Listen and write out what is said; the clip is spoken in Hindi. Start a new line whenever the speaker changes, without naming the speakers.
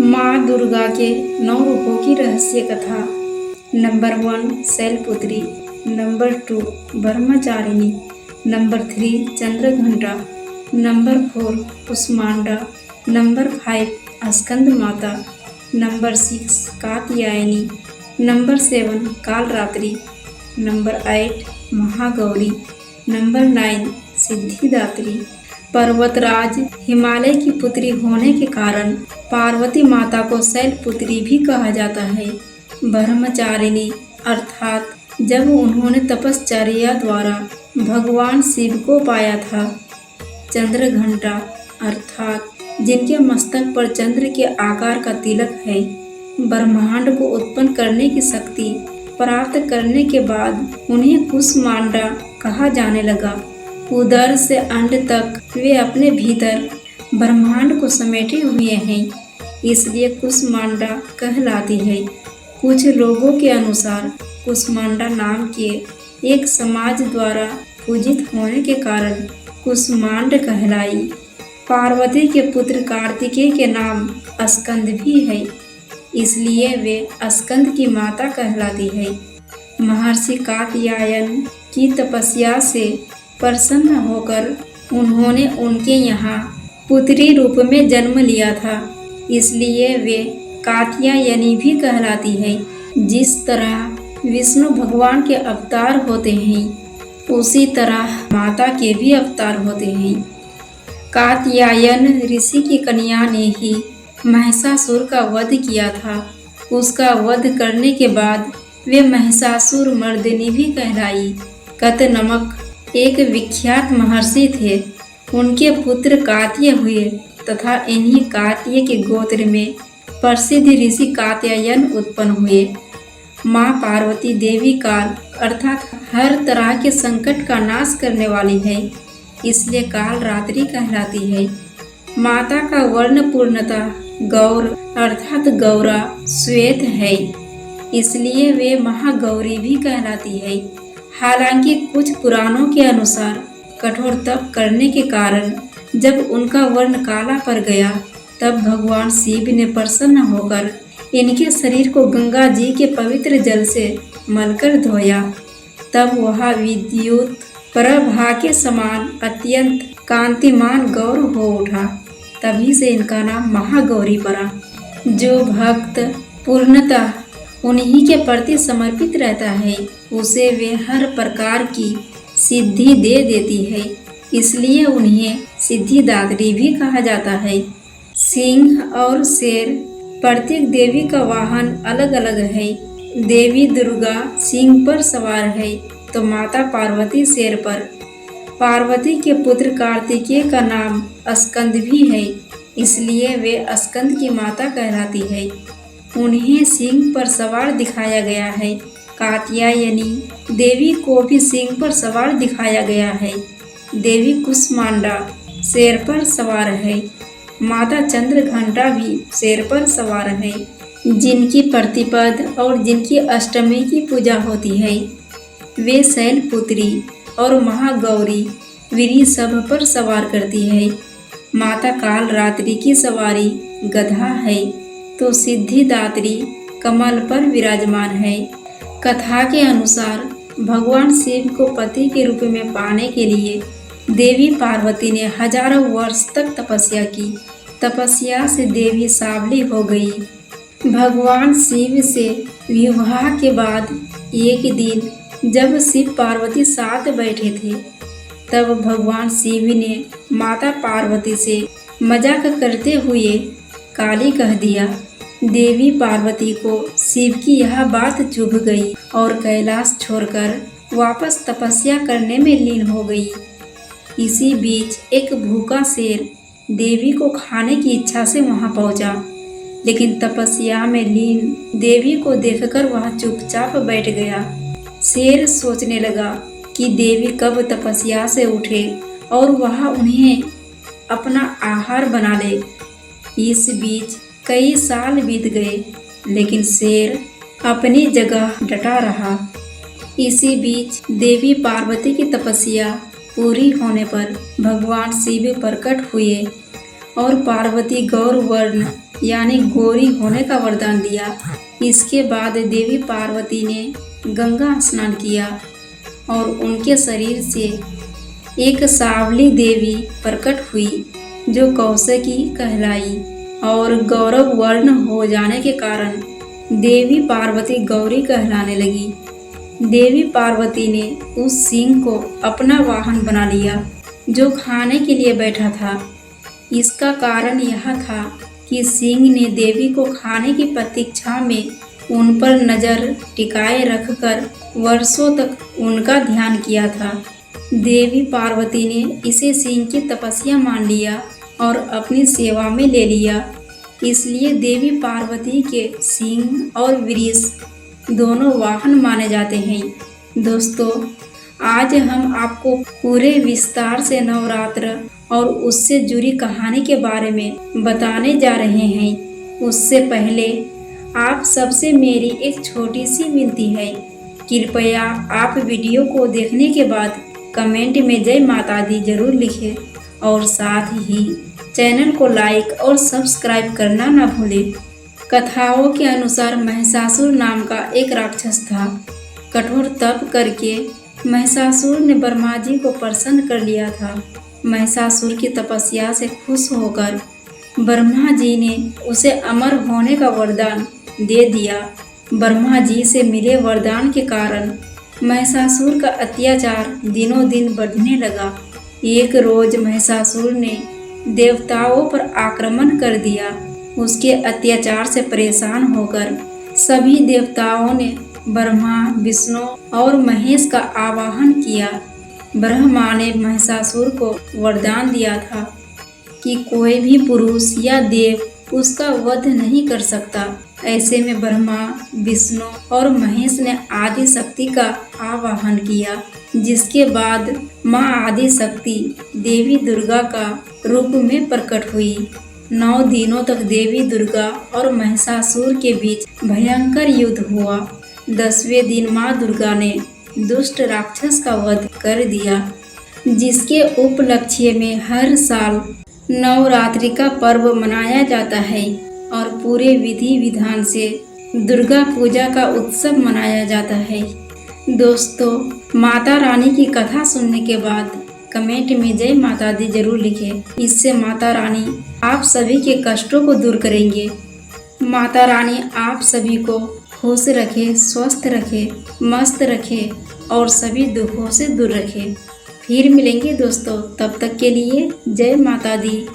माँ दुर्गा के 9 रूपों की रहस्य कथा। Number 1 Shailputri, number 2 Brahmacharini, number 3 Chandraghanta, number 4 Kushmanda, number 5 Skanda Mata, number 6 Katyayani, number 7 Kalaratri, number 8 Mahagauri, number 9 Siddhidatri. पर्वतराज हिमालय की पुत्री होने के कारण पार्वती माता को शैलपुत्री भी कहा जाता है। ब्रह्मचारिणी अर्थात जब उन्होंने तपश्चर्या द्वारा भगवान शिव को पाया था। चंद्रघंटा अर्थात जिनके मस्तक पर चंद्र के आकार का तिलक है। ब्रह्मांड को उत्पन्न करने की शक्ति प्राप्त करने के बाद उन्हें कुष्मांडा कहा जाने लगा। उदर से अंड तक वे अपने भीतर ब्रह्मांड को समेटे हुए हैं, इसलिए कुष्मांडा कहलाती है। कुछ लोगों के अनुसार कुष्मांडा नाम के एक समाज द्वारा पूजित होने के कारण कुष्मांड कहलाई। पार्वती के पुत्र कार्तिकेय के नाम स्कंद भी है, इसलिए वे स्कंद की माता कहलाती है। महर्षि कात्यायन की तपस्या से प्रसन्न होकर उन्होंने उनके यहाँ पुत्री रूप में जन्म लिया था, इसलिए वे कात्यायनी भी कहलाती है। जिस तरह विष्णु भगवान के अवतार होते हैं, उसी तरह माता के भी अवतार होते हैं। कात्यायन ऋषि की कन्या ने ही महिषासुर का वध किया था। उसका वध करने के बाद वे महिषासुर मर्दिनी भी कहलाई। कतनमक एक विख्यात महर्षि थे। उनके पुत्र कात्य हुए तथा इन्हीं कात्य के गोत्र में प्रसिद्ध ऋषि कात्यायन उत्पन्न हुए। माँ पार्वती देवी काल अर्थात हर तरह के संकट का नाश करने वाली है, इसलिए कालरात्रि कहलाती है। माता का वर्ण पूर्णतः गौर अर्थात गौरा श्वेत है, इसलिए वे महागौरी भी कहलाती है। हालांकि कुछ पुराणों के अनुसार कठोर तप करने के कारण जब उनका वर्ण काला पड़ गया, तब भगवान शिव ने प्रसन्न होकर इनके शरीर को गंगा जी के पवित्र जल से मलकर धोया। तब वह विद्युत प्रभा के समान अत्यंत कांतिमान गौर हो उठा। तभी से इनका नाम महागौरी पड़ा। जो भक्त पूर्णतः उन्हीं के प्रति समर्पित रहता है, उसे वे हर प्रकार की सिद्धि दे देती है, इसलिए उन्हें सिद्धिदात्री भी कहा जाता है। सिंह और शेर प्रत्येक देवी का वाहन अलग अलग है। देवी दुर्गा सिंह पर सवार है तो माता पार्वती शेर पर। पार्वती के पुत्र कार्तिकेय का नाम स्कंद भी है, इसलिए वे स्कंद की माता कहलाती है। उन्हें सिंह पर सवार दिखाया गया है। कात्यायनी देवी को भी सिंह पर सवार दिखाया गया है। देवी कुष्मांडा शेर पर सवार है। माता चंद्रघंटा भी शेर पर सवार है। जिनकी प्रतिपद और जिनकी अष्टमी की पूजा होती है, वे शैलपुत्री और महागौरी वृषभ पर सवार करती है। माता कालरात्रि की सवारी गधा है, तो सिद्धिदात्री कमल पर विराजमान है। कथा के अनुसार भगवान शिव को पति के रूप में पाने के लिए देवी पार्वती ने हजारों वर्ष तक तपस्या की। तपस्या से देवी सावली हो गई। भगवान शिव से विवाह के बाद एक दिन जब शिव पार्वती साथ बैठे थे, तब भगवान शिव ने माता पार्वती से मजाक करते हुए काली कह दिया। देवी पार्वती को शिव की यह बात चुभ गई और कैलाश छोड़कर वापस तपस्या करने में लीन हो गई। इसी बीच एक भूखा शेर देवी को खाने की इच्छा से वहां पहुंचा, लेकिन तपस्या में लीन देवी को देखकर वह चुपचाप बैठ गया। शेर सोचने लगा कि देवी कब तपस्या से उठे और वह उन्हें अपना आहार बना ले। इस बीच कई साल बीत गए, लेकिन शेर अपनी जगह डटा रहा। इसी बीच देवी पार्वती की तपस्या पूरी होने पर भगवान शिव प्रकट हुए और पार्वती गौर वर्ण यानी गौरी होने का वरदान दिया। इसके बाद देवी पार्वती ने गंगा स्नान किया और उनके शरीर से एक सावली देवी प्रकट हुई जो कौशिकी कहलाई और गौरव वर्ण हो जाने के कारण देवी पार्वती गौरी कहलाने लगी। देवी पार्वती ने उस सिंह को अपना वाहन बना लिया जो खाने के लिए बैठा था। इसका कारण यह था कि सिंह ने देवी को खाने की प्रतीक्षा में उन पर नज़र टिकाए रखकर वर्षों तक उनका ध्यान किया था। देवी पार्वती ने इसे सिंह की तपस्या मान लिया और अपनी सेवा में ले लिया। इसलिए देवी पार्वती के सिंह और वृष दोनों वाहन माने जाते हैं। दोस्तों, आज हम आपको पूरे विस्तार से नवरात्र और उससे जुड़ी कहानी के बारे में बताने जा रहे हैं। उससे पहले आप सबसे मेरी एक छोटी सी विनती है, कृपया आप वीडियो को देखने के बाद कमेंट में जय माता दी जरूर लिखें और साथ ही चैनल को लाइक और सब्सक्राइब करना न भूलें। कथाओं के अनुसार महिषासुर नाम का एक राक्षस था। कठोर तप करके महिषासुर ने ब्रह्मा जी को प्रसन्न कर लिया था। महिषासुर की तपस्या से खुश होकर ब्रह्मा जी ने उसे अमर होने का वरदान दे दिया। ब्रह्मा जी से मिले वरदान के कारण महिषासुर का अत्याचार दिनों दिन बढ़ने लगा। एक रोज महिषासुर ने देवताओं पर आक्रमण कर दिया। उसके अत्याचार से परेशान होकर सभी देवताओं ने ब्रह्मा, विष्णु और महेश का आवाहन किया। ब्रह्मा ने महिषासुर को वरदान दिया था कि कोई भी पुरुष या देव उसका वध नहीं कर सकता। ऐसे में ब्रह्मा, विष्णु और महेश ने आदि शक्ति का आवाहन किया, जिसके बाद माँ आदि शक्ति देवी दुर्गा का रूप में प्रकट हुई। 9 दिनों तक देवी दुर्गा और महिषासुर के बीच भयंकर युद्ध हुआ। 10वें दिन माँ दुर्गा ने दुष्ट राक्षस का वध कर दिया, जिसके उपलक्ष्य में हर साल नवरात्रि का पर्व मनाया जाता है और पूरे विधि विधान से दुर्गा पूजा का उत्सव मनाया जाता है। दोस्तों, माता रानी की कथा सुनने के बाद कमेंट में जय माता दी जरूर लिखें। इससे माता रानी आप सभी के कष्टों को दूर करेंगे। माता रानी आप सभी को खुश रखे, स्वस्थ रखे, मस्त रखे और सभी दुखों से दूर रखे। फिर मिलेंगे दोस्तों, तब तक के लिए जय माता दी।